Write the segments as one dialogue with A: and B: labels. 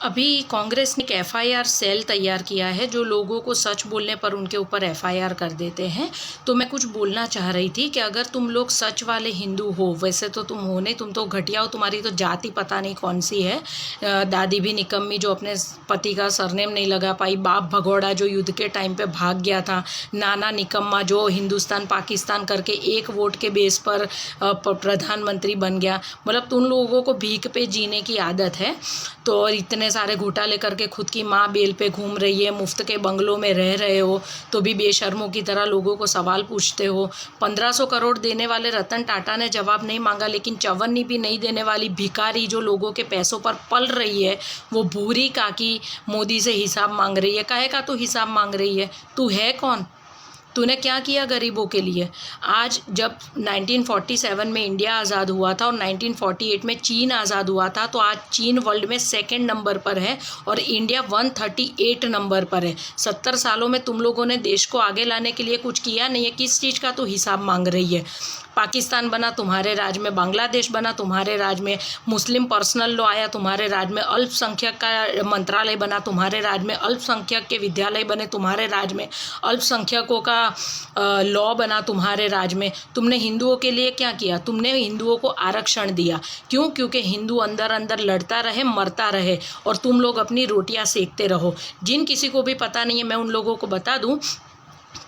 A: अभी कांग्रेस ने एक एफआईआर सेल तैयार किया है जो लोगों को सच बोलने पर उनके ऊपर एफआईआर कर देते हैं। तो मैं कुछ बोलना चाह रही थी कि अगर तुम लोग सच वाले हिंदू हो, वैसे तो तुम हो नहीं, तुम तो घटिया हो, तुम्हारी तो जाति पता नहीं कौन सी है। दादी भी निकम्मी जो अपने पति का सरनेम नहीं लगा पाई, बाप भगोड़ा जो युद्ध के टाइम पे भाग गया था, नाना निकम्मा जो हिंदुस्तान पाकिस्तान करके एक वोट के बेस पर प्रधानमंत्री बन गया। मतलब तुम लोगों को भीख पे जीने की आदत है। तो इतने सारे घोटाले करके खुद की माँ बेल पे घूम रही है, मुफ्त के बंगलों में रह रहे हो, तो भी बेशर्मों की तरह लोगों को सवाल पूछते हो। 1500 करोड़ देने वाले रतन टाटा ने जवाब नहीं मांगा, लेकिन चवन्नी भी नहीं देने वाली भिखारी जो लोगों के पैसों पर पल रही है, वो भूरी काकी मोदी से हिसाब मांग रही है। काहे का तू हिसाब मांग रही है? तू है कौन? तूने क्या किया गरीबों के लिए? आज जब 1947 में इंडिया आज़ाद हुआ था और 1948 में चीन आज़ाद हुआ था, तो आज चीन वर्ल्ड में 2nd नंबर पर है और इंडिया 138 नंबर पर है। 70 सालों में तुम लोगों ने देश को आगे लाने के लिए कुछ किया नहीं है। किस चीज़ का तो हिसाब मांग रही है? पाकिस्तान बना तुम्हारे राज में, बांग्लादेश बना तुम्हारे राज में, मुस्लिम पर्सनल लॉ आया तुम्हारे राज में, अल्पसंख्यक का मंत्रालय बना तुम्हारे राज में, अल्पसंख्यक के विद्यालय बने तुम्हारे राज में, अल्पसंख्यकों का लॉ बना तुम्हारे राज में। तुमने हिंदुओं के लिए क्या किया? तुमने हिंदुओं को आरक्षण दिया। क्यों? क्योंकि हिंदू अंदर अंदर लड़ता रहे, मरता रहे और तुम लोग अपनी रोटियां सेकते रहो। जिन किसी को भी पता नहीं है, मैं उन लोगों को बता दूं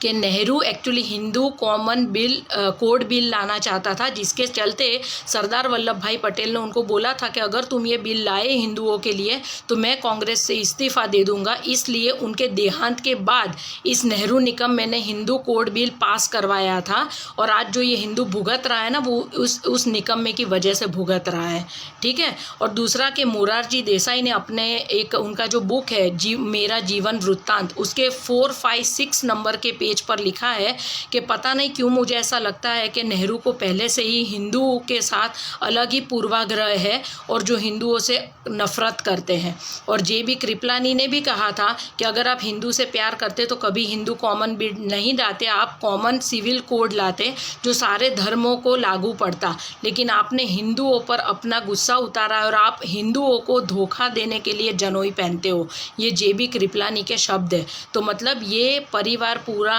A: कि Nehru actually Hindu common bill code bill लाना चाहता था, जिसके चलते सरदार वल्लभ भाई पटेल ने उनको बोला था कि अगर तुम ये बिल लाए हिंदुओं के लिए तो मैं कांग्रेस से इस्तीफ़ा दे दूंगा। इसलिए उनके देहांत के बाद इस नेहरू निकम्मे ने हिंदू कोड बिल पास करवाया था और आज जो ये हिंदू भुगत रहा है ना, वो उस निकम्मे की वजह से भुगत रहा है। ठीक है। और दूसरा कि मोरारजी देसाई ने अपने एक उनका जो बुक है मेरा जीवन वृत्तांत, उसके 4, 5, 6 नंबर के पेज पर लिखा है कि पता नहीं क्यों मुझे ऐसा लगता है कि नेहरू को पहले से ही हिंदुओं के साथ अलग ही पूर्वाग्रह है और जो हिंदुओं से नफरत करते हैं। और जेबी कृपलानी ने भी कहा था कि अगर आप हिंदू से प्यार करते तो कभी हिंदू कॉमन बिल नहीं लाते, आप कॉमन सिविल कोड लाते जो सारे धर्मों को लागू पड़ता। लेकिन आपने हिंदुओं पर अपना गुस्सा उतारा और आप हिंदुओं को धोखा देने के लिए जनोई पहनते हो। ये जेबी कृपलानी के शब्द है। तो मतलब ये परिवार पूरा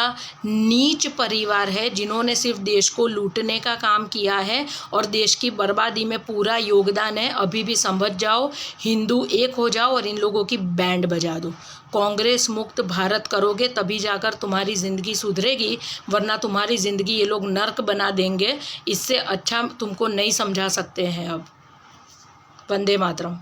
A: नीच परिवार है जिन्होंने सिर्फ देश को लूटने का काम किया है और देश की बर्बादी में पूरा योगदान है। अभी भी समझ जाओ, हिंदू एक हो जाओ और इन लोगों की बैंड बजा दो। कांग्रेस मुक्त भारत करोगे तभी जाकर तुम्हारी ज़िंदगी सुधरेगी, वरना तुम्हारी ज़िंदगी ये लोग नर्क बना देंगे। इससे अच्छा तुमको नहीं समझा सकते हैं अब। वंदे मातरम।